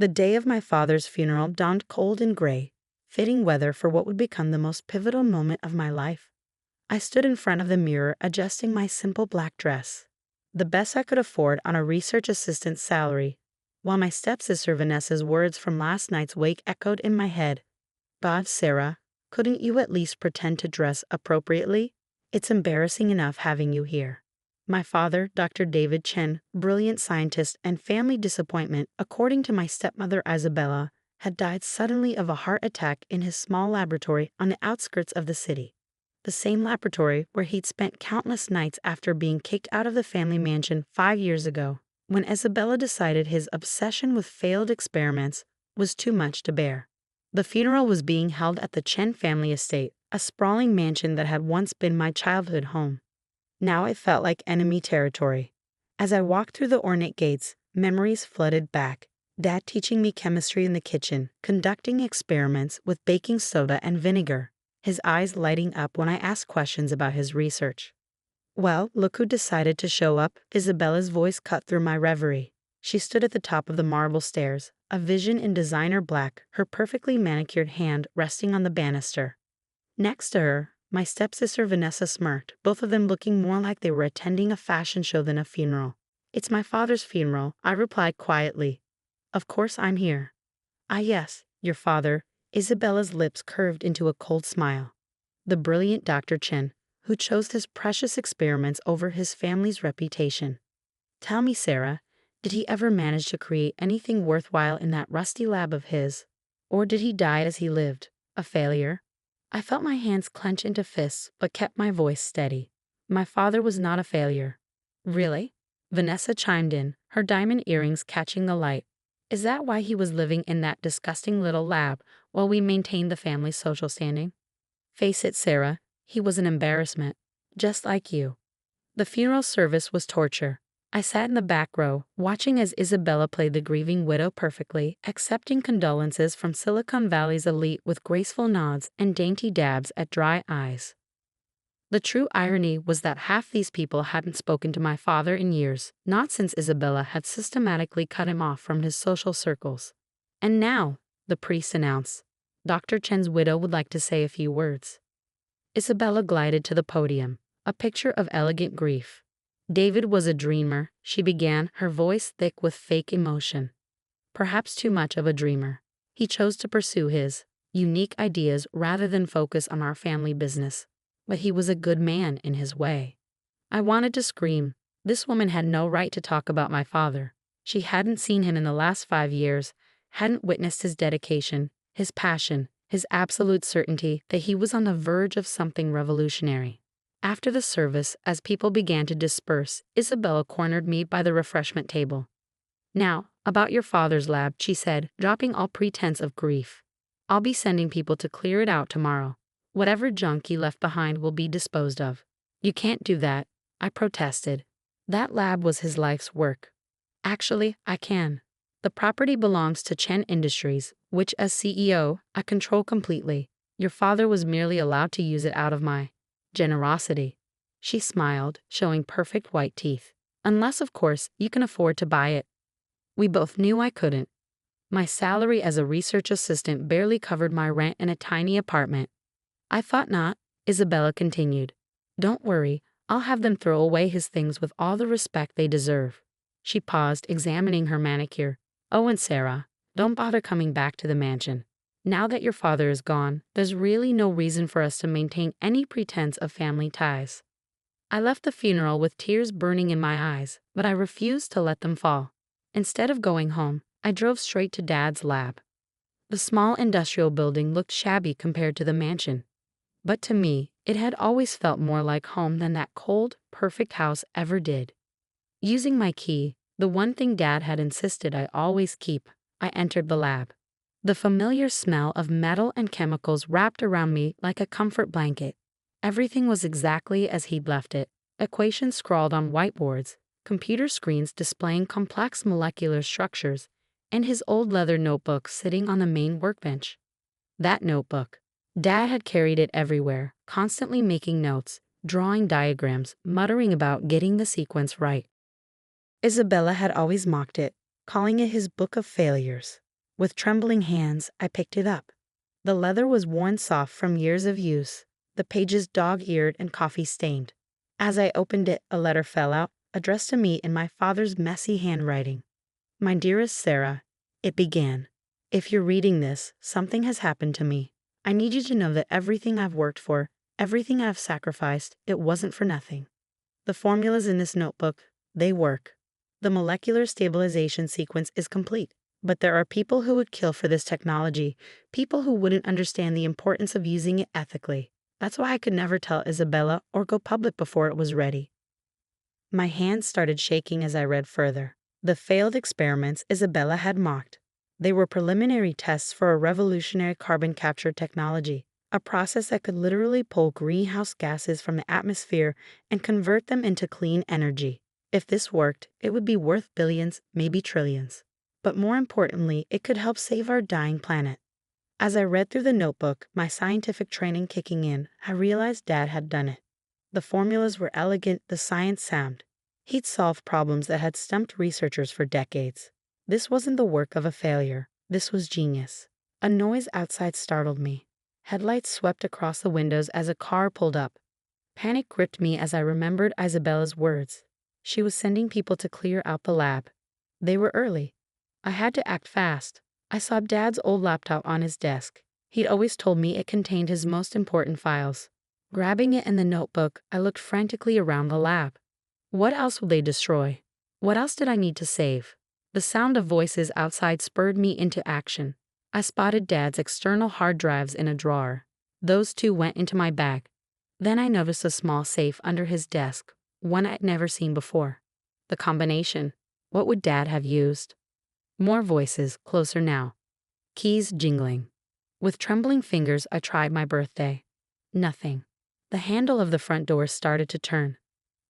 The day of my father's funeral dawned cold and gray, fitting weather for what would become the most pivotal moment of my life. I stood in front of the mirror adjusting my simple black dress, the best I could afford on a research assistant's salary, while my stepsister Vanessa's words from last night's wake echoed in my head. "God, Sarah, couldn't you at least pretend to dress appropriately? It's embarrassing enough having you here." My father, Dr. David Chen, brilliant scientist and family disappointment, according to my stepmother Isabella, had died suddenly of a heart attack in his small laboratory on the outskirts of the city. The same laboratory where he'd spent countless nights after being kicked out of the family mansion 5 years ago, when Isabella decided his obsession with failed experiments was too much to bear. The funeral was being held at the Chen family estate, a sprawling mansion that had once been my childhood home. Now it felt like enemy territory. As I walked through the ornate gates, memories flooded back. Dad teaching me chemistry in the kitchen, conducting experiments with baking soda and vinegar, his eyes lighting up when I asked questions about his research. "Well, look who decided to show up," Isabella's voice cut through my reverie. She stood at the top of the marble stairs, a vision in designer black, her perfectly manicured hand resting on the banister. Next to her, my stepsister Vanessa smirked, both of them looking more like they were attending a fashion show than a funeral. "It's my father's funeral," I replied quietly. "Of course I'm here." "Ah yes, your father." Isabella's lips curved into a cold smile. "The brilliant Dr. Chen, who chose his precious experiments over his family's reputation. Tell me, Sarah, did he ever manage to create anything worthwhile in that rusty lab of his? Or did he die as he lived, a failure?" I felt my hands clench into fists, but kept my voice steady. "My father was not a failure." "Really?" Vanessa chimed in, her diamond earrings catching the light. "Is that why he was living in that disgusting little lab while we maintained the family's social standing?" "Face it, Sarah, he was an embarrassment, just like you." The funeral service was torture. I sat in the back row, watching as Isabella played the grieving widow perfectly, accepting condolences from Silicon Valley's elite with graceful nods and dainty dabs at dry eyes. The true irony was that half these people hadn't spoken to my father in years, not since Isabella had systematically cut him off from his social circles. "And now," the priest announced, "Dr. Chen's widow would like to say a few words." Isabella glided to the podium, a picture of elegant grief. "David was a dreamer," she began, her voice thick with fake emotion. "Perhaps too much of a dreamer. He chose to pursue his unique ideas rather than focus on our family business. But he was a good man in his way." I wanted to scream. This woman had no right to talk about my father. She hadn't seen him in the last 5 years, hadn't witnessed his dedication, his passion, his absolute certainty that he was on the verge of something revolutionary. After the service, as people began to disperse, Isabella cornered me by the refreshment table. "Now, about your father's lab," she said, dropping all pretense of grief. "I'll be sending people to clear it out tomorrow. Whatever junk he left behind will be disposed of." "You can't do that," I protested. "That lab was his life's work." "Actually, I can. The property belongs to Chen Industries, which as CEO, I control completely. Your father was merely allowed to use it out of my generosity." She smiled, showing perfect white teeth. "Unless, of course, you can afford to buy it." We both knew I couldn't. My salary as a research assistant barely covered my rent in a tiny apartment. "I thought not," Isabella continued. "Don't worry, I'll have them throw away his things with all the respect they deserve." She paused, examining her manicure. "Oh, and Sarah, don't bother coming back to the mansion. Now that your father is gone, there's really no reason for us to maintain any pretense of family ties." I left the funeral with tears burning in my eyes, but I refused to let them fall. Instead of going home, I drove straight to Dad's lab. The small industrial building looked shabby compared to the mansion. But to me, it had always felt more like home than that cold, perfect house ever did. Using my key, the one thing Dad had insisted I always keep, I entered the lab. The familiar smell of metal and chemicals wrapped around me like a comfort blanket. Everything was exactly as he'd left it. Equations scrawled on whiteboards, computer screens displaying complex molecular structures, and his old leather notebook sitting on the main workbench. That notebook. Dad had carried it everywhere, constantly making notes, drawing diagrams, muttering about getting the sequence right. Isabella had always mocked it, calling it his book of failures. With trembling hands, I picked it up. The leather was worn soft from years of use, the pages dog-eared and coffee-stained. As I opened it, a letter fell out, addressed to me in my father's messy handwriting. My dearest Sarah, it began. If you're reading this, something has happened to me. I need you to know that everything I've worked for, everything I've sacrificed, it wasn't for nothing. The formulas in this notebook, they work. The molecular stabilization sequence is complete. But there are people who would kill for this technology, people who wouldn't understand the importance of using it ethically. That's why I could never tell Isabella or go public before it was ready. My hands started shaking as I read further. The failed experiments Isabella had mocked. They were preliminary tests for a revolutionary carbon capture technology, a process that could literally pull greenhouse gases from the atmosphere and convert them into clean energy. If this worked, it would be worth billions, maybe trillions. But more importantly, it could help save our dying planet. As I read through the notebook, my scientific training kicking in, I realized Dad had done it. The formulas were elegant, the science sound. He'd solved problems that had stumped researchers for decades. This wasn't the work of a failure. This was genius. A noise outside startled me. Headlights swept across the windows as a car pulled up. Panic gripped me as I remembered Isabella's words. She was sending people to clear out the lab. They were early. I had to act fast. I saw Dad's old laptop on his desk. He'd always told me it contained his most important files. Grabbing it and the notebook, I looked frantically around the lab. What else would they destroy? What else did I need to save? The sound of voices outside spurred me into action. I spotted Dad's external hard drives in a drawer. Those two went into my bag. Then I noticed a small safe under his desk, one I'd never seen before. The combination. What would Dad have used? More voices, closer now. Keys jingling. With trembling fingers, I tried my birthday. Nothing. The handle of the front door started to turn.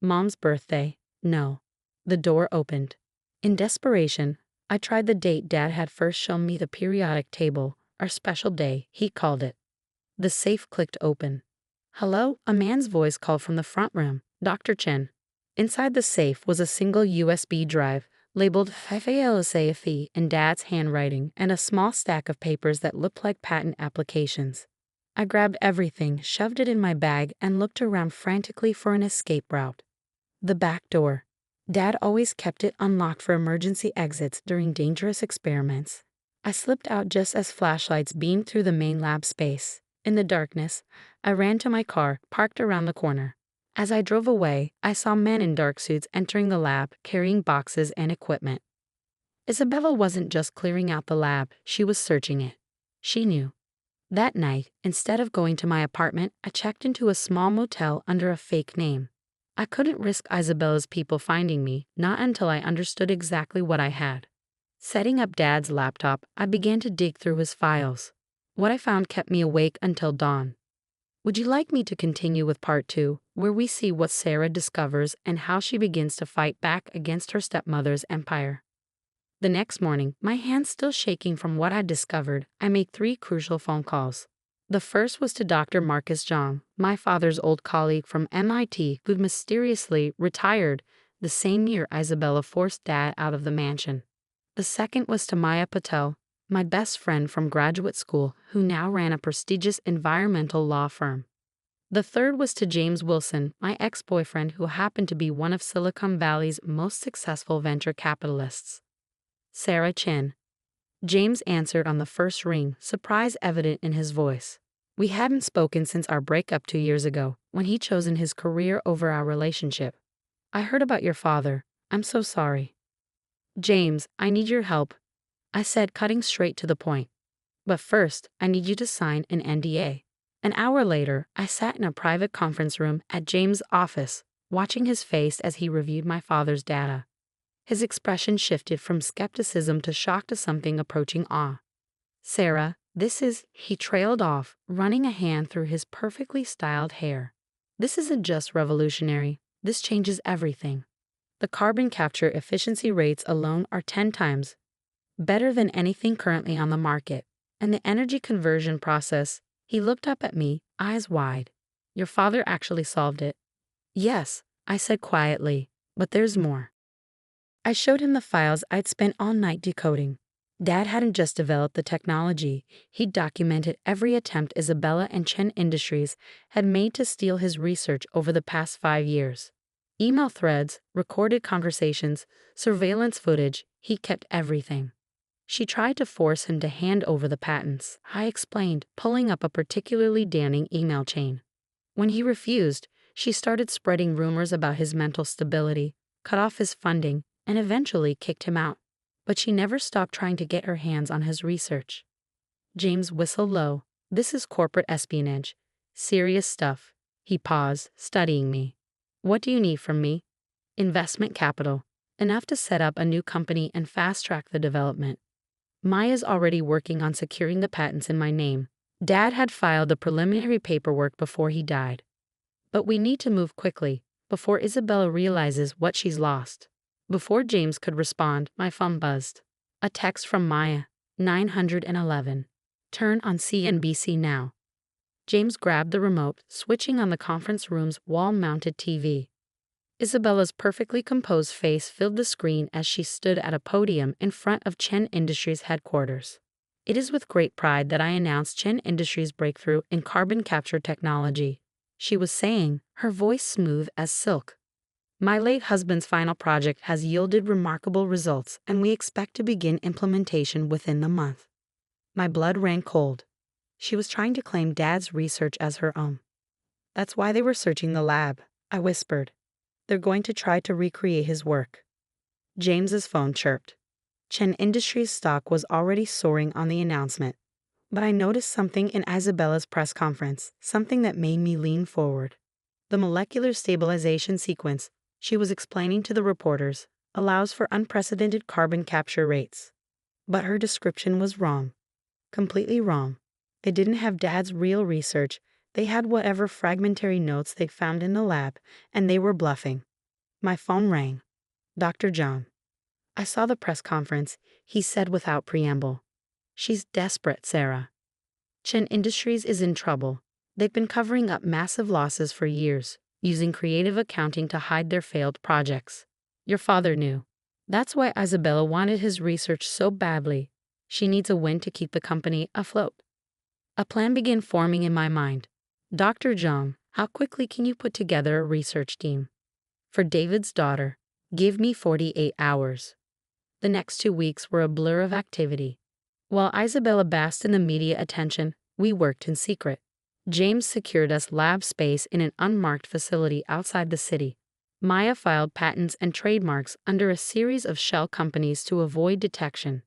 Mom's birthday? No. The door opened. In desperation, I tried the date Dad had first shown me, the periodic table, our special day, he called it. The safe clicked open. Hello? A man's voice called from the front room. Dr. Chen. Inside the safe was a single USB drive, labeled FALSAFE in Dad's handwriting, and a small stack of papers that looked like patent applications. I grabbed everything, shoved it in my bag, and looked around frantically for an escape route. The back door. Dad always kept it unlocked for emergency exits during dangerous experiments. I slipped out just as flashlights beamed through the main lab space. In the darkness, I ran to my car, parked around the corner. As I drove away, I saw men in dark suits entering the lab, carrying boxes and equipment. Isabella wasn't just clearing out the lab, she was searching it. She knew. That night, instead of going to my apartment, I checked into a small motel under a fake name. I couldn't risk Isabella's people finding me, not until I understood exactly what I had. Setting up Dad's laptop, I began to dig through his files. What I found kept me awake until dawn. Would you like me to continue with part 2, where we see what Sarah discovers and how she begins to fight back against her stepmother's empire? The next morning, my hands still shaking from what I discovered, I made 3 crucial phone calls. The first was to Dr. Marcus Zhang, my father's old colleague from MIT who'd mysteriously retired the same year Isabella forced Dad out of the mansion. The second was to Maya Patel, my best friend from graduate school who now ran a prestigious environmental law firm. The third was to James Wilson, my ex-boyfriend who happened to be one of Silicon Valley's most successful venture capitalists. Sarah Chen. James answered on the first ring, surprise evident in his voice. We hadn't spoken since our breakup 2 years ago, when he'd chosen his career over our relationship. I heard about your father. I'm so sorry. James, I need your help, I said, cutting straight to the point. But first, I need you to sign an NDA. An hour later, I sat in a private conference room at James' office, watching his face as he reviewed my father's data. His expression shifted from skepticism to shock to something approaching awe. Sarah, he trailed off, running a hand through his perfectly styled hair. This isn't just revolutionary, this changes everything. The carbon capture efficiency rates alone are 10 times better than anything currently on the market. And the energy conversion process, he looked up at me, eyes wide. Your father actually solved it. Yes, I said quietly, but there's more. I showed him the files I'd spent all night decoding. Dad hadn't just developed the technology, he'd documented every attempt Isabella and Chen Industries had made to steal his research over the past 5 years. Email threads, recorded conversations, surveillance footage, he kept everything. She tried to force him to hand over the patents, I explained, pulling up a particularly damning email chain. When he refused, she started spreading rumors about his mental stability, cut off his funding, and eventually kicked him out. But she never stopped trying to get her hands on his research. James whistled low. This is corporate espionage. Serious stuff. He paused, studying me. What do you need from me? Investment capital. Enough to set up a new company and fast-track the development. Maya's already working on securing the patents in my name. Dad had filed the preliminary paperwork before he died. But we need to move quickly, before Isabella realizes what she's lost. Before James could respond, my phone buzzed. A text from Maya, 911. Turn on CNBC now. James grabbed the remote, switching on the conference room's wall-mounted TV. Isabella's perfectly composed face filled the screen as she stood at a podium in front of Chen Industries headquarters. It is with great pride that I announce Chen Industries' breakthrough in carbon capture technology, she was saying, her voice smooth as silk. My late husband's final project has yielded remarkable results, and we expect to begin implementation within the month. My blood ran cold. She was trying to claim Dad's research as her own. That's why they were searching the lab, I whispered. They're going to try to recreate his work. James's phone chirped. Chen Industries' stock was already soaring on the announcement, but I noticed something in Isabella's press conference, something that made me lean forward. The molecular stabilization sequence, she was explaining to the reporters, allows for unprecedented carbon capture rates. But her description was wrong. Completely wrong. They didn't have Dad's real research. They had whatever fragmentary notes they found in the lab, and they were bluffing. My phone rang. Dr. John. I saw the press conference, he said without preamble. She's desperate, Sarah. Chen Industries is in trouble. They've been covering up massive losses for years, using creative accounting to hide their failed projects. Your father knew. That's why Isabella wanted his research so badly. She needs a win to keep the company afloat. A plan began forming in my mind. Dr. Zhang, how quickly can you put together a research team? For David's daughter, give me 48 hours. The next 2 weeks were a blur of activity. While Isabella basked in the media attention, we worked in secret. James secured us lab space in an unmarked facility outside the city. Maya filed patents and trademarks under a series of shell companies to avoid detection.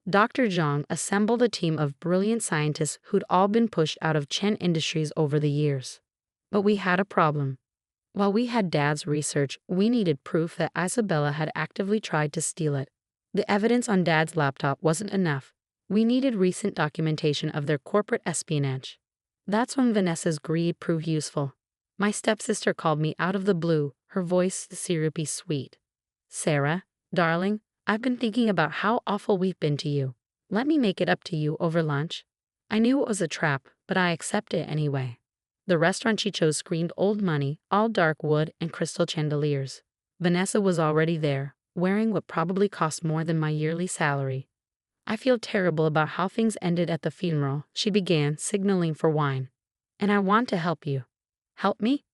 Dr. Zhang assembled a team of brilliant scientists who'd all been pushed out of Chen Industries over the years. But we had a problem. While we had Dad's research, we needed proof that Isabella had actively tried to steal it. The evidence on Dad's laptop wasn't enough. We needed recent documentation of their corporate espionage. That's when Vanessa's greed proved useful. My stepsister called me out of the blue, her voice syrupy sweet. Sarah, darling, I've been thinking about how awful we've been to you. Let me make it up to you over lunch. I knew it was a trap, but I accepted it anyway. The restaurant she chose screamed old money, all dark wood and crystal chandeliers. Vanessa was already there, wearing what probably cost more than my yearly salary. I feel terrible about how things ended at the funeral, she began, signaling for wine. And I want to help you. Help me?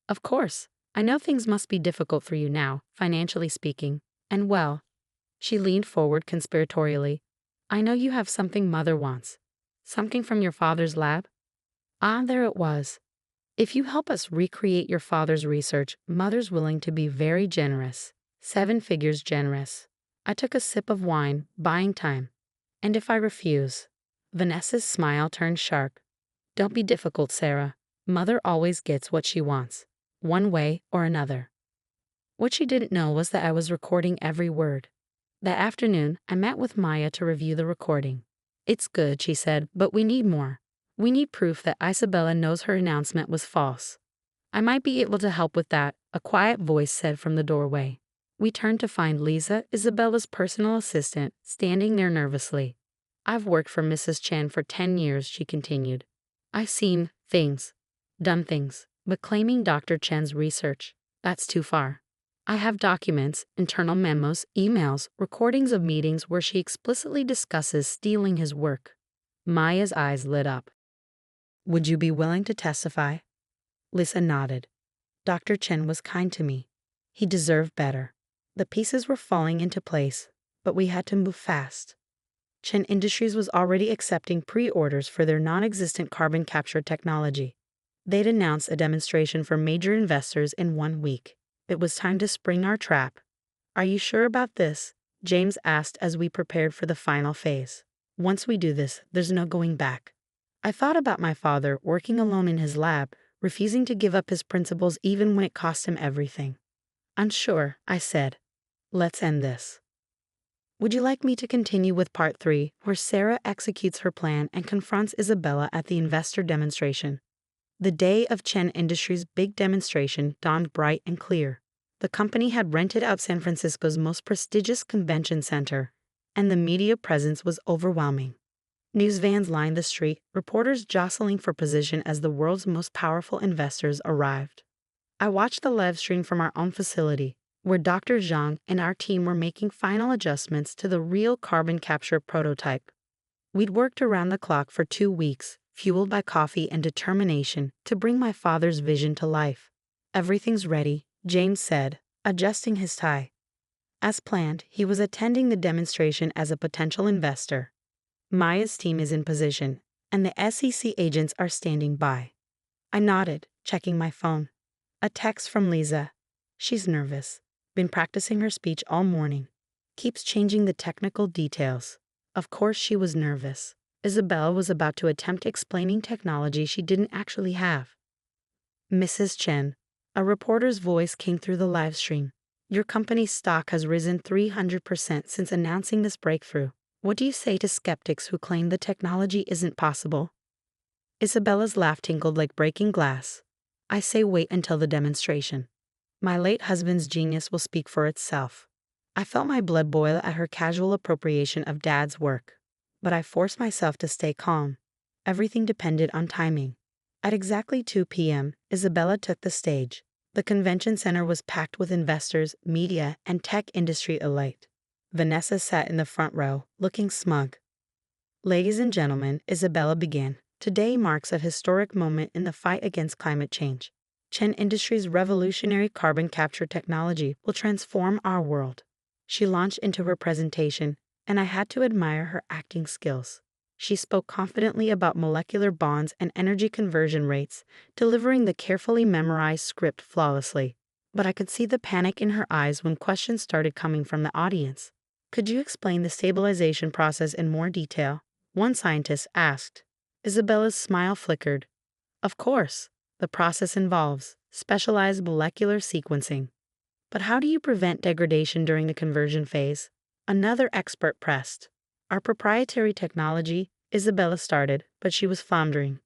Of course. I know things must be difficult for you now, financially speaking. And well, she leaned forward conspiratorially. I know you have something Mother wants. Something from your father's lab? Ah, there it was. If you help us recreate your father's research, Mother's willing to be very generous. 7 figures generous. I took a sip of wine, buying time. And if I refuse? Vanessa's smile turned sharp. Don't be difficult, Sarah. Mother always gets what she wants, one way or another. What she didn't know was that I was recording every word. That afternoon, I met with Maya to review the recording. It's good, she said, but we need more. We need proof that Isabella knows her announcement was false. I might be able to help with that, a quiet voice said from the doorway. We turned to find Lisa, Isabella's personal assistant, standing there nervously. I've worked for Mrs. Chen for 10 years, she continued. I've seen things, done things, but claiming Dr. Chen's research, that's too far. I have documents, internal memos, emails, recordings of meetings where she explicitly discusses stealing his work. Maya's eyes lit up. Would you be willing to testify? Lisa nodded. Dr. Chen was kind to me. He deserved better. The pieces were falling into place, but we had to move fast. Chen Industries was already accepting pre-orders for their non-existent carbon capture technology. They'd announced a demonstration for major investors in 1 week. It was time to spring our trap. Are you sure about this? James asked as we prepared for the final phase. Once we do this, there's no going back. I thought about my father working alone in his lab, refusing to give up his principles even when it cost him everything. Unsure, I said. Let's end this. Would you like me to continue with part 3, where Sarah executes her plan and confronts Isabella at the investor demonstration? The day of Chen Industries' big demonstration dawned bright and clear. The company had rented out San Francisco's most prestigious convention center, and the media presence was overwhelming. News vans lined the street, reporters jostling for position as the world's most powerful investors arrived. I watched the live stream from our own facility, where Dr. Zhang and our team were making final adjustments to the real carbon capture prototype. We'd worked around the clock for 2 weeks, fueled by coffee and determination to bring my father's vision to life. Everything's ready, James said, adjusting his tie. As planned, he was attending the demonstration as a potential investor. Maya's team is in position, and the SEC agents are standing by. I nodded, checking my phone. A text from Lisa. She's nervous. Been practicing her speech all morning. Keeps changing the technical details. Of course she was nervous. Isabella was about to attempt explaining technology she didn't actually have. Mrs. Chen, a reporter's voice came through the live stream. Your company's stock has risen 300% since announcing this breakthrough. What do you say to skeptics who claim the technology isn't possible? Isabella's laugh tinkled like breaking glass. I say wait until the demonstration. My late husband's genius will speak for itself. I felt my blood boil at her casual appropriation of Dad's work, but I forced myself to stay calm. Everything depended on timing. At exactly 2 p.m., Isabella took the stage. The convention center was packed with investors, media, and tech industry elite. Vanessa sat in the front row, looking smug. Ladies and gentlemen, Isabella began. Today marks a historic moment in the fight against climate change. Chen Industries' revolutionary carbon capture technology will transform our world. She launched into her presentation, and I had to admire her acting skills. She spoke confidently about molecular bonds and energy conversion rates, delivering the carefully memorized script flawlessly. But I could see the panic in her eyes when questions started coming from the audience. Could you explain the stabilization process in more detail? One scientist asked. Isabella's smile flickered. Of course. The process involves specialized molecular sequencing. But how do you prevent degradation during the conversion phase? Another expert pressed. Our proprietary technology, Isabella started, but she was floundering.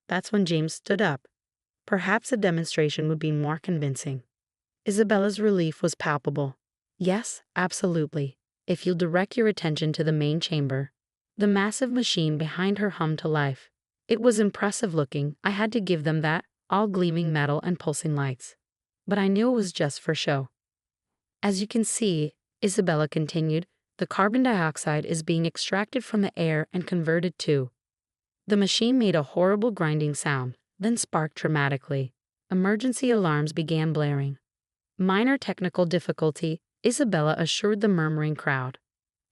That's when James stood up. Perhaps a demonstration would be more convincing. Isabella's relief was palpable. Yes, absolutely. If you'll direct your attention to the main chamber. The massive machine behind her hummed to life. It was impressive looking, I had to give them that, all gleaming metal and pulsing lights. But I knew it was just for show. As you can see, Isabella continued, the carbon dioxide is being extracted from the air and converted to. The machine made a horrible grinding sound, then sparked dramatically. Emergency alarms began blaring. Minor technical difficulty, Isabella assured the murmuring crowd.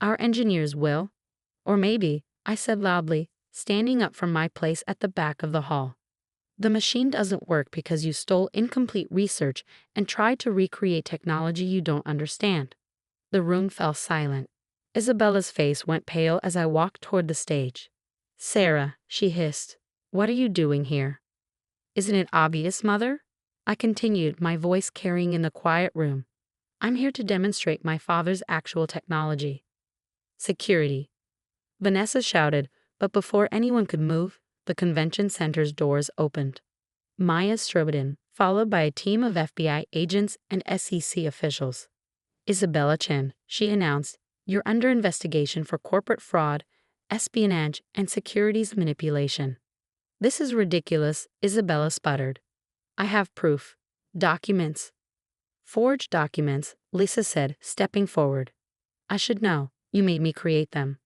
Our engineers will. Or maybe, I said loudly, standing up from my place at the back of the hall. The machine doesn't work because you stole incomplete research and tried to recreate technology you don't understand. The room fell silent. Isabella's face went pale as I walked toward the stage. Sarah, she hissed, what are you doing here? Isn't it obvious, Mother? I continued, my voice carrying in the quiet room. I'm here to demonstrate my father's actual technology. Security. Vanessa shouted, but before anyone could move, the convention center's doors opened. Maya strode in, followed by a team of FBI agents and SEC officials. Isabella Chen, she announced, you're under investigation for corporate fraud, espionage, and securities manipulation. This is ridiculous, Isabella sputtered. I have proof. Documents. Forged documents, Lisa said, stepping forward. I should know. You made me create them.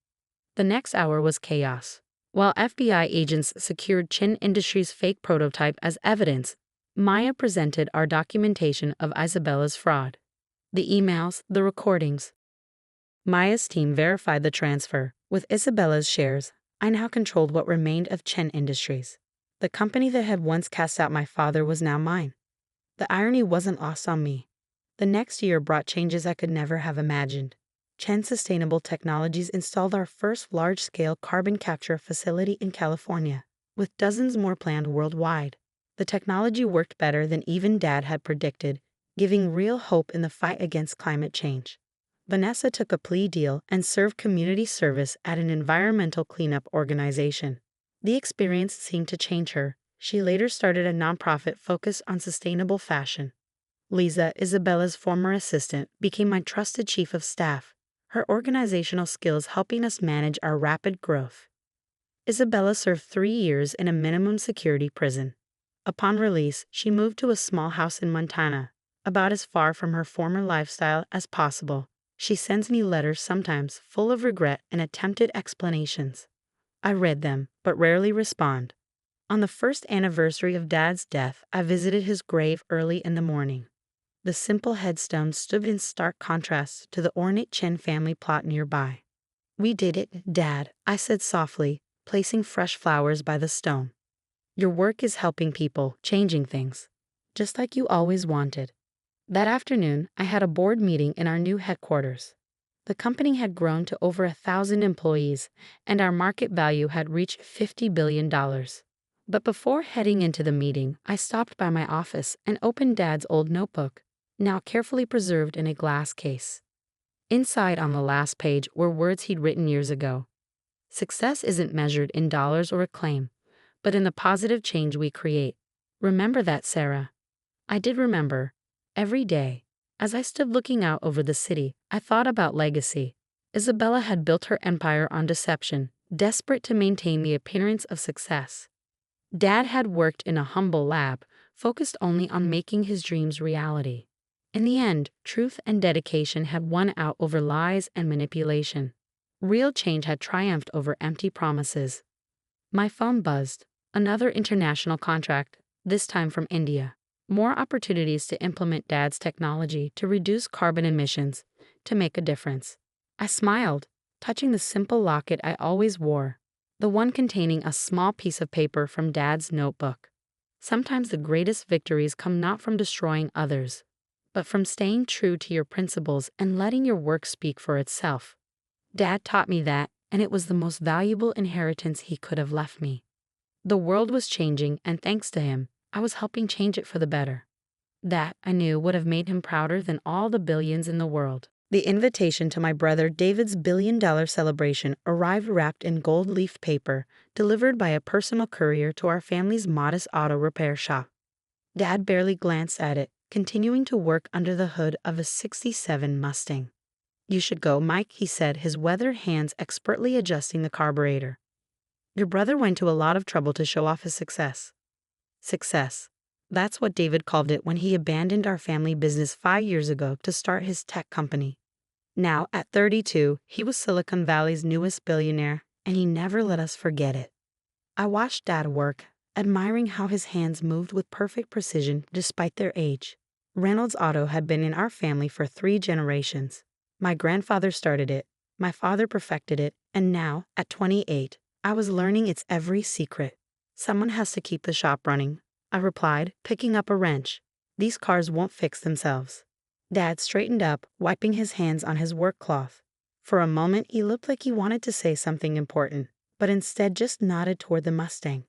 The next hour was chaos. While FBI agents secured Chin Industries' fake prototype as evidence, Maya presented our documentation of Isabella's fraud. The emails, the recordings. Maya's team verified the transfer. With Isabella's shares, I now controlled what remained of Chen Industries. The company that had once cast out my father was now mine. The irony wasn't lost on me. The next year brought changes I could never have imagined. Chen Sustainable Technologies installed our first large-scale carbon capture facility in California, with dozens more planned worldwide. The technology worked better than even Dad had predicted, giving real hope in the fight against climate change. Vanessa took a plea deal and served community service at an environmental cleanup organization. The experience seemed to change her. She later started a nonprofit focused on sustainable fashion. Lisa, Isabella's former assistant, became my trusted chief of staff, her organizational skills helping us manage our rapid growth. Isabella served 3 years in a minimum security prison. Upon release, she moved to a small house in Montana, about as far from her former lifestyle as possible. She sends me letters sometimes full of regret and attempted explanations. I read them, but rarely respond. On the first anniversary of Dad's death, I visited his grave early in the morning. The simple headstone stood in stark contrast to the ornate Chen family plot nearby. We did it, Dad, I said softly, placing fresh flowers by the stone. Your work is helping people, changing things, just like you always wanted. That afternoon, I had a board meeting in our new headquarters. The company had grown to over 1,000 employees, and our market value had reached $50 billion. But before heading into the meeting, I stopped by my office and opened Dad's old notebook, now carefully preserved in a glass case. Inside on the last page were words he'd written years ago. Success isn't measured in dollars or acclaim, but in the positive change we create. Remember that, Sarah. I did remember. Every day, as I stood looking out over the city, I thought about legacy. Isabella had built her empire on deception, desperate to maintain the appearance of success. Dad had worked in a humble lab, focused only on making his dreams reality. In the end, truth and dedication had won out over lies and manipulation. Real change had triumphed over empty promises. My phone buzzed. Another international contract, this time from India. More opportunities to implement Dad's technology to reduce carbon emissions, to make a difference. I smiled, touching the simple locket I always wore, the one containing a small piece of paper from Dad's notebook. Sometimes the greatest victories come not from destroying others, but from staying true to your principles and letting your work speak for itself. Dad taught me that, and it was the most valuable inheritance he could have left me. The world was changing, and thanks to him, I was helping change it for the better. That, I knew, would have made him prouder than all the billions in the world. The invitation to my brother David's billion-dollar celebration arrived wrapped in gold-leaf paper, delivered by a personal courier to our family's modest auto repair shop. Dad barely glanced at it, continuing to work under the hood of a '67 Mustang. You should go, Mike, he said, his weathered hands expertly adjusting the carburetor. Your brother went to a lot of trouble to show off his success. Success. That's what David called it when he abandoned our family business 5 years ago to start his tech company. Now, at 32, he was Silicon Valley's newest billionaire, and he never let us forget it. I watched Dad work, admiring how his hands moved with perfect precision despite their age. Reynolds Auto had been in our family for 3 generations. My grandfather started it, my father perfected it, and now, at 28, I was learning its every secret. Someone has to keep the shop running, I replied, picking up a wrench. These cars won't fix themselves. Dad straightened up, wiping his hands on his work cloth. For a moment, he looked like he wanted to say something important, but instead just nodded toward the Mustang.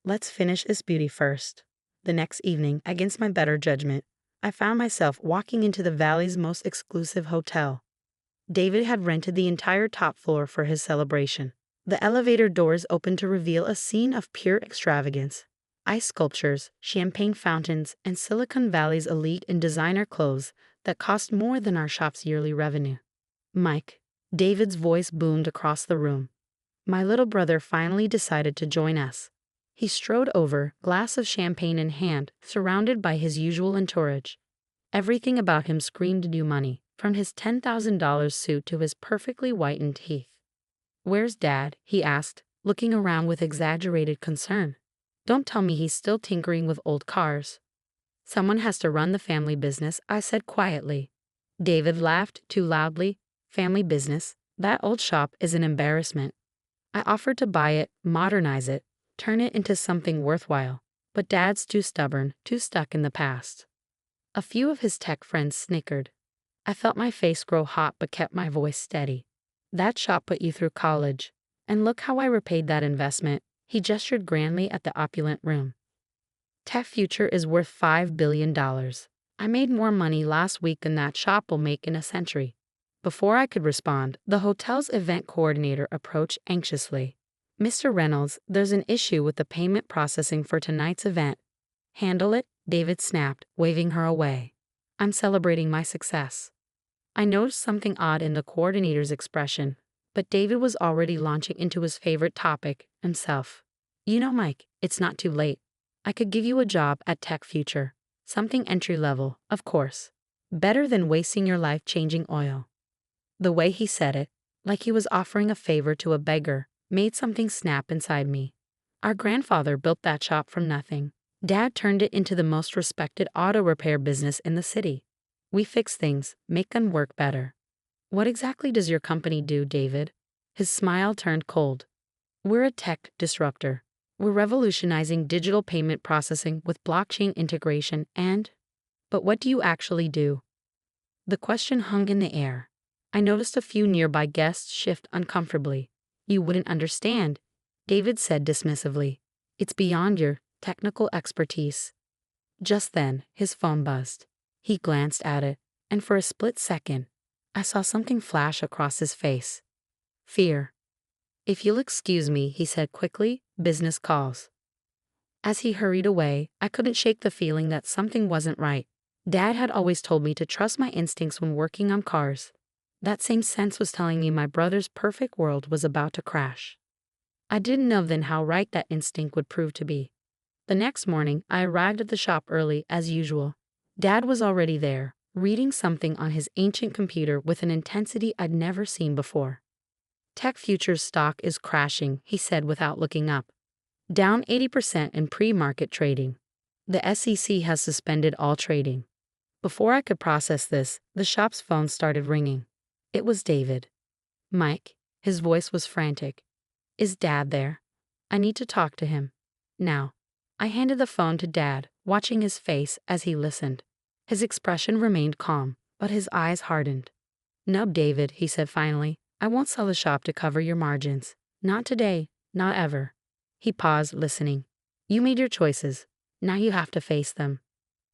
Let's finish this beauty first. The next evening, against my better judgment, I found myself walking into the Valley's most exclusive hotel. David had rented the entire top floor for his celebration. The elevator doors opened to reveal a scene of pure extravagance. Ice sculptures, champagne fountains, and Silicon Valley's elite in designer clothes that cost more than our shop's yearly revenue. Mike, David's voice boomed across the room. My little brother finally decided to join us. He strode over, glass of champagne in hand, surrounded by his usual entourage. Everything about him screamed new money, from his $10,000 suit to his perfectly whitened teeth. "Where's Dad?" he asked, looking around with exaggerated concern. "Don't tell me he's still tinkering with old cars." "Someone has to run the family business," I said quietly. David laughed too loudly. "Family business? That old shop is an embarrassment." I offered to buy it, modernize it, turn it into something worthwhile, but Dad's too stubborn, too stuck in the past. A few of his tech friends snickered. I felt my face grow hot but kept my voice steady. "That shop put you through college. And look how I repaid that investment." He gestured grandly at the opulent room. "Tech Future is worth $5 billion. I made more money last week than that shop will make in a century." Before I could respond, the hotel's event coordinator approached anxiously. "Mr. Reynolds, there's an issue with the payment processing for tonight's event." "Handle it," David snapped, waving her away. "I'm celebrating my success." I noticed something odd in the coordinator's expression, but David was already launching into his favorite topic, himself. "You know, Mike, it's not too late. I could give you a job at Tech Future. Something entry level, of course. Better than wasting your life changing oil." The way he said it, like he was offering a favor to a beggar, made something snap inside me. Our grandfather built that shop from nothing. Dad turned it into the most respected auto repair business in the city. We fix things, make them work better. "What exactly does your company do, David?" His smile turned cold. "We're a tech disruptor. We're revolutionizing digital payment processing with blockchain integration and—" "But what do you actually do?" The question hung in the air. I noticed a few nearby guests shift uncomfortably. "You wouldn't understand," David said dismissively. "It's beyond your technical expertise." Just then, his phone buzzed. He glanced at it, and for a split second, I saw something flash across his face. Fear. "If you'll excuse me," he said quickly, "business calls." As he hurried away, I couldn't shake the feeling that something wasn't right. Dad had always told me to trust my instincts when working on cars. That same sense was telling me my brother's perfect world was about to crash. I didn't know then how right that instinct would prove to be. The next morning, I arrived at the shop early, as usual. Dad was already there, reading something on his ancient computer with an intensity I'd never seen before. "Tech Future's stock is crashing," he said without looking up. "Down 80% in pre-market trading. The SEC has suspended all trading." Before I could process this, the shop's phone started ringing. It was David. "Mike," his voice was frantic. "Is Dad there? I need to talk to him. Now." I handed the phone to Dad, watching his face as he listened. His expression remained calm, but his eyes hardened. "No, David," he said finally. "I won't sell the shop to cover your margins. Not today, not ever." He paused, listening. "You made your choices. Now you have to face them."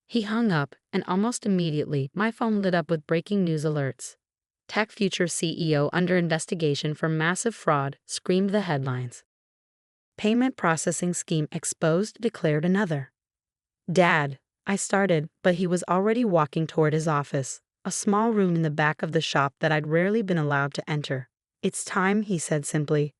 He hung up, and almost immediately, my phone lit up with breaking news alerts. "Tech Future CEO under investigation for massive fraud," screamed the headlines. "Payment processing scheme exposed," declared another. "Dad," I started, but he was already walking toward his office, a small room in the back of the shop that I'd rarely been allowed to enter. "It's time," he said simply.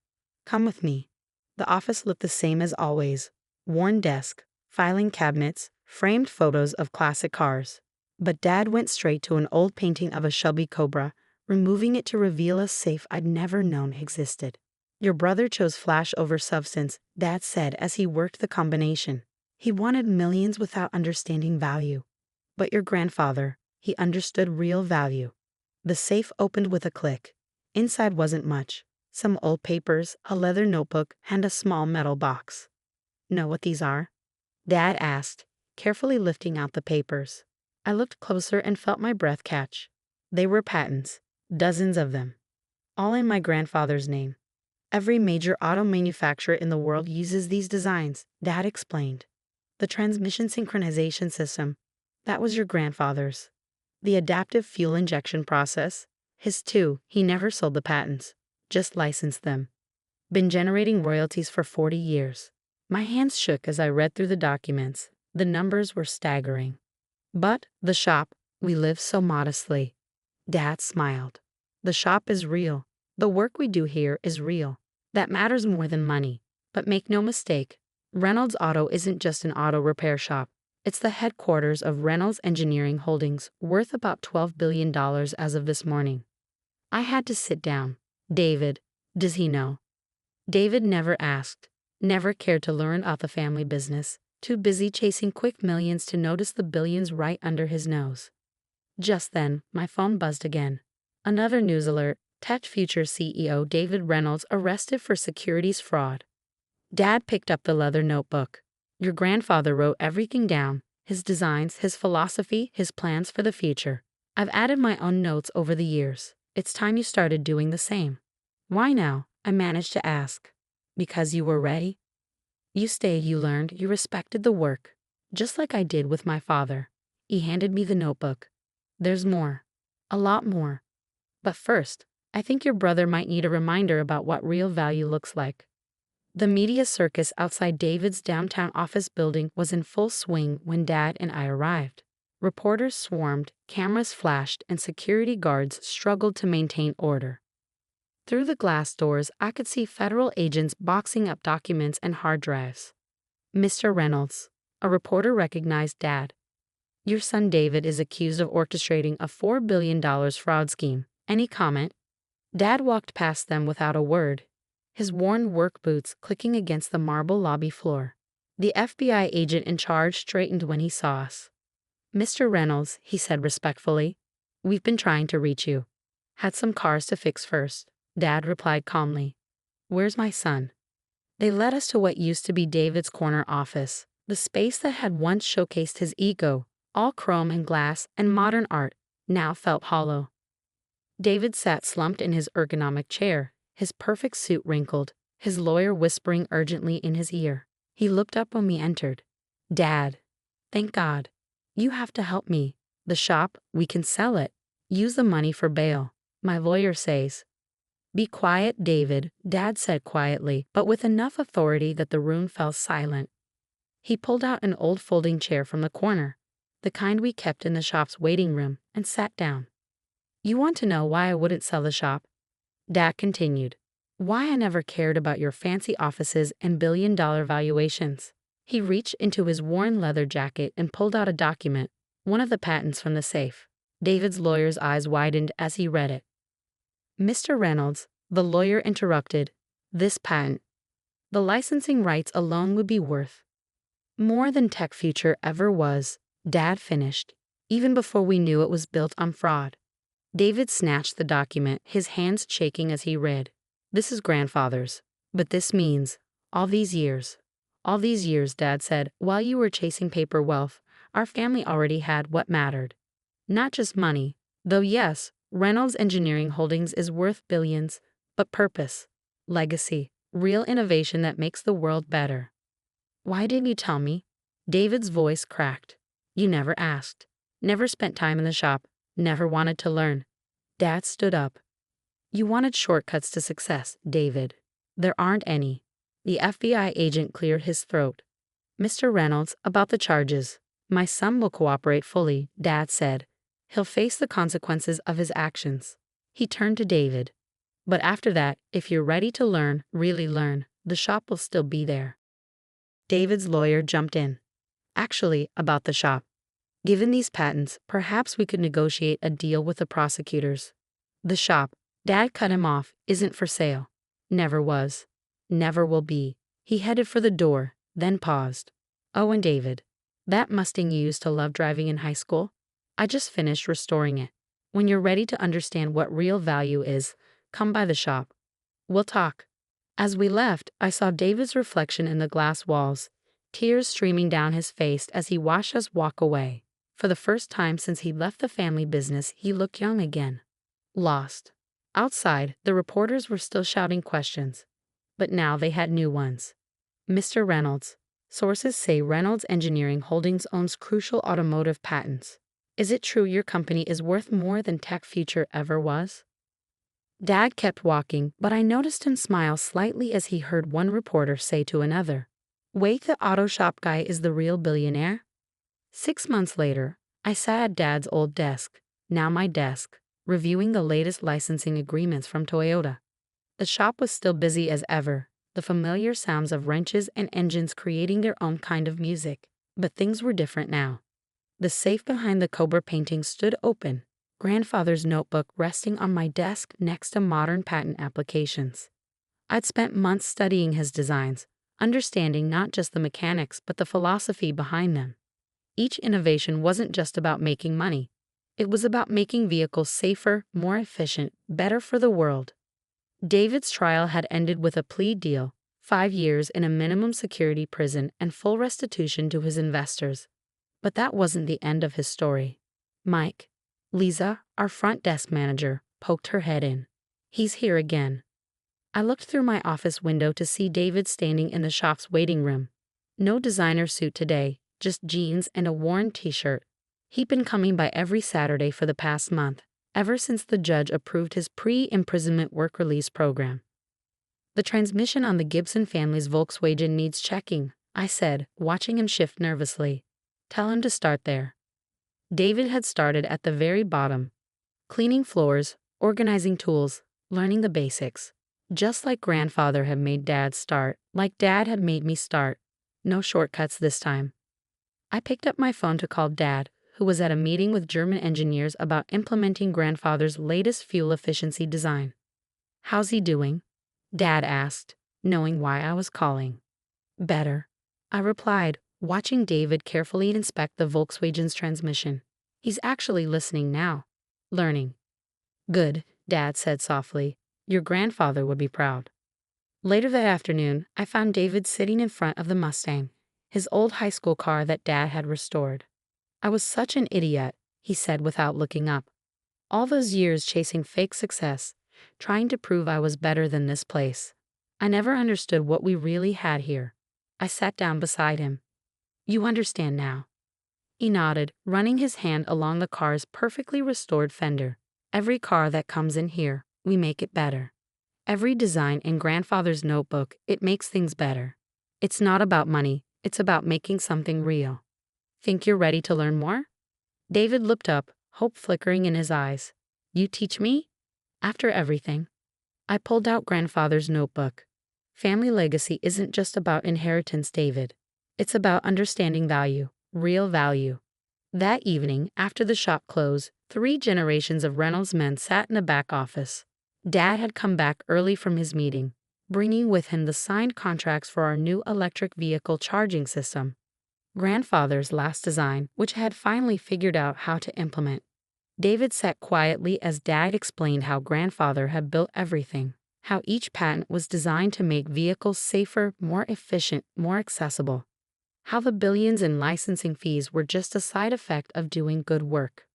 "Come with me." The office looked the same as always. Worn desk, filing cabinets, framed photos of classic cars. But Dad went straight to an old painting of a Shelby Cobra, removing it to reveal a safe I'd never known existed. "Your brother chose flash over substance," Dad said as he worked the combination. "He wanted millions without understanding value. But your grandfather, he understood real value." The safe opened with a click. Inside wasn't much. Some old papers, a leather notebook, and a small metal box. "Know what these are?" Dad asked, carefully lifting out the papers. I looked closer and felt my breath catch. They were patents, dozens of them. All in my grandfather's name. "Every major auto manufacturer in the world uses these designs," Dad explained. "The transmission synchronization system, that was your grandfather's. The adaptive fuel injection process, his too. He never sold the patents, just licensed them. Been generating royalties for 40 years. My hands shook as I read through the documents. The numbers were staggering. "But the shop, we live so modestly." Dad smiled. "The shop is real. The work we do here is real. That matters more than money. But make no mistake, Reynolds Auto isn't just an auto repair shop. It's the headquarters of Reynolds Engineering Holdings, worth about $12 billion as of this morning. I had to sit down. David, does he know? David never asked, never cared to learn about the family business, too busy chasing quick millions to notice the billions right under his nose. Just then, my phone buzzed again. Another news alert: Tech Future CEO David Reynolds arrested for securities fraud. Dad picked up the leather notebook. Your grandfather wrote everything down: his designs, his philosophy, his plans for the future. I've added my own notes over the years. It's time you started doing the same. Why now? I managed to ask. Because you were ready. You stayed, you learned, you respected the work. Just like I did with my father. He handed me the notebook. There's more. A lot more. But first, I think your brother might need a reminder about what real value looks like. The media circus outside David's downtown office building was in full swing when Dad and I arrived. Reporters swarmed, cameras flashed, and security guards struggled to maintain order. Through the glass doors, I could see federal agents boxing up documents and hard drives. Mr. Reynolds, a reporter recognized Dad. Your son David is accused of orchestrating a $4 billion fraud scheme. Any comment? Dad walked past them without a word, his worn work boots clicking against the marble lobby floor. The FBI agent in charge straightened when he saw us. Mr. Reynolds, he said respectfully, we've been trying to reach you. Had some cars to fix first, Dad replied calmly. Where's my son? They led us to what used to be David's corner office, the space that had once showcased his ego. All chrome and glass and modern art, now felt hollow. David sat slumped in his ergonomic chair, his perfect suit wrinkled, his lawyer whispering urgently in his ear. He looked up when we entered. Dad, thank God. You have to help me. The shop, we can sell it. Use the money for bail. My lawyer says. Be quiet, David, Dad said quietly, but with enough authority that the room fell silent. He pulled out an old folding chair from the corner, the kind we kept in the shop's waiting room, and sat down. You want to know why I wouldn't sell the shop? Dad continued. Why I never cared about your fancy offices and billion-dollar valuations. He reached into his worn leather jacket and pulled out a document, one of the patents from the safe. David's lawyer's eyes widened as he read it. Mr. Reynolds, the lawyer interrupted, this patent. The licensing rights alone would be worth more than Tech Future ever was. Dad finished, even before we knew it was built on fraud. David snatched the document, his hands shaking as he read. This is grandfather's, but this means all these years, Dad said, while you were chasing paper wealth, our family already had what mattered. Not just money, though yes, Reynolds Engineering Holdings is worth billions, but purpose, legacy, real innovation that makes the world better. Why didn't you tell me? David's voice cracked. You never asked, never spent time in the shop, never wanted to learn. Dad stood up. You wanted shortcuts to success, David. There aren't any. The FBI agent cleared his throat. Mr. Reynolds, about the charges. My son will cooperate fully, Dad said. He'll face the consequences of his actions. He turned to David. But after that, if you're ready to learn, really learn, the shop will still be there. David's lawyer jumped in. Actually, about the shop. Given these patents, perhaps we could negotiate a deal with the prosecutors. The shop, Dad cut him off, isn't for sale. Never was. Never will be. He headed for the door, then paused. Oh, and David. That Mustang you used to love driving in high school? I just finished restoring it. When you're ready to understand what real value is, come by the shop. We'll talk. As we left, I saw David's reflection in the glass walls, tears streaming down his face as he watched us walk away. For the first time since he left the family business, he looked young again. Lost. Outside, the reporters were still shouting questions, but now they had new ones. Mr. Reynolds. Sources say Reynolds Engineering Holdings owns crucial automotive patents. Is it true your company is worth more than Tech Future ever was? Dad kept walking, but I noticed him smile slightly as he heard one reporter say to another, wait, the auto shop guy is the real billionaire? 6 months later, I sat at Dad's old desk, now my desk, reviewing the latest licensing agreements from Toyota. The shop was still busy as ever, the familiar sounds of wrenches and engines creating their own kind of music. But things were different now. The safe behind the Cobra painting stood open, grandfather's notebook resting on my desk next to modern patent applications. I'd spent months studying his designs, understanding not just the mechanics but the philosophy behind them. Each innovation wasn't just about making money. It was about making vehicles safer, more efficient, better for the world. David's trial had ended with a plea deal, 5 years in a minimum security prison and full restitution to his investors. But that wasn't the end of his story. Mike, Lisa, our front desk manager, poked her head in. He's here again. I looked through my office window to see David standing in the shop's waiting room. No designer suit today, just jeans and a worn t-shirt. He'd been coming by every Saturday for the past month, ever since the judge approved his pre-imprisonment work release program. The transmission on the Gibson family's Volkswagen needs checking, I said, watching him shift nervously. Tell him to start there. David had started at the very bottom, cleaning floors, organizing tools, learning the basics. Just like grandfather had made Dad start, like Dad had made me start. No shortcuts this time. I picked up my phone to call Dad, who was at a meeting with German engineers about implementing grandfather's latest fuel efficiency design. How's he doing? Dad asked, knowing why I was calling. Better, I replied, watching David carefully inspect the Volkswagen's transmission. He's actually listening now. Learning. Good, Dad said softly. Your grandfather would be proud. Later that afternoon, I found David sitting in front of the Mustang, his old high school car that Dad had restored. I was such an idiot, he said without looking up. All those years chasing fake success, trying to prove I was better than this place. I never understood what we really had here. I sat down beside him. You understand now. He nodded, running his hand along the car's perfectly restored fender. Every car that comes in here, we make it better. Every design in grandfather's notebook, it makes things better. It's not about money, it's about making something real. Think you're ready to learn more? David looked up, hope flickering in his eyes. You teach me? After everything. I pulled out grandfather's notebook. Family legacy isn't just about inheritance, David. It's about understanding value, real value. That evening, after the shop closed, 3 generations of Reynolds men sat in the back office. Dad had come back early from his meeting, bringing with him the signed contracts for our new electric vehicle charging system. Grandfather's last design, which I had finally figured out how to implement. David sat quietly as Dad explained how grandfather had built everything, how each patent was designed to make vehicles safer, more efficient, more accessible, how the billions in licensing fees were just a side effect of doing good work.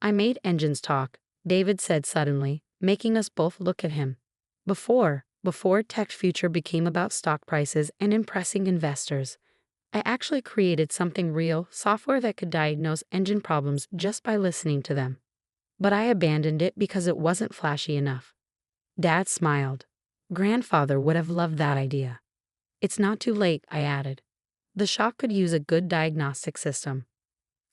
I made engines talk, David said suddenly, making us both look at him. Before Tech Future became about stock prices and impressing investors, I actually created something real, software that could diagnose engine problems just by listening to them. But I abandoned it because it wasn't flashy enough. Dad smiled. Grandfather would have loved that idea. It's not too late, I added. The shop could use a good diagnostic system.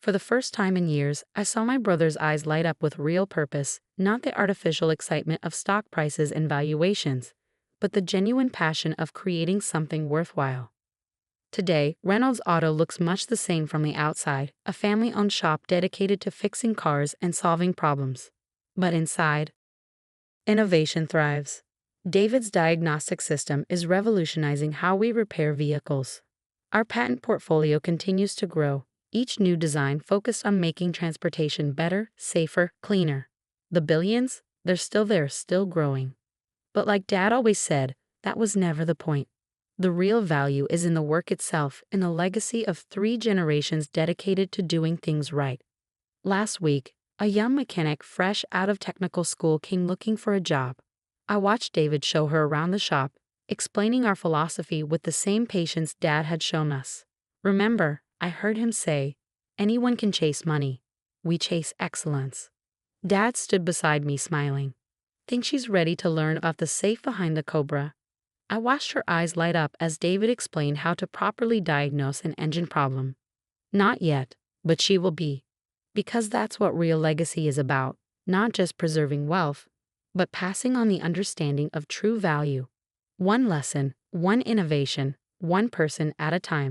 For the first time in years, I saw my brother's eyes light up with real purpose, not the artificial excitement of stock prices and valuations, but the genuine passion of creating something worthwhile. Today, Reynolds Auto looks much the same from the outside, a family-owned shop dedicated to fixing cars and solving problems. But inside, innovation thrives. David's diagnostic system is revolutionizing how we repair vehicles. Our patent portfolio continues to grow, each new design focused on making transportation better, safer, cleaner. The billions, they're still there, still growing. But like Dad always said, that was never the point. The real value is in the work itself, in the legacy of 3 generations dedicated to doing things right. Last week, a young mechanic fresh out of technical school came looking for a job. I watched David show her around the shop, explaining our philosophy with the same patience Dad had shown us. Remember, I heard him say, anyone can chase money. We chase excellence. Dad stood beside me smiling. Think she's ready to learn about the safe behind the Cobra? I watched her eyes light up as David explained how to properly diagnose an engine problem. Not yet, but she will be. Because that's what real legacy is about, not just preserving wealth, but passing on the understanding of true value. One lesson, one innovation, one person at a time.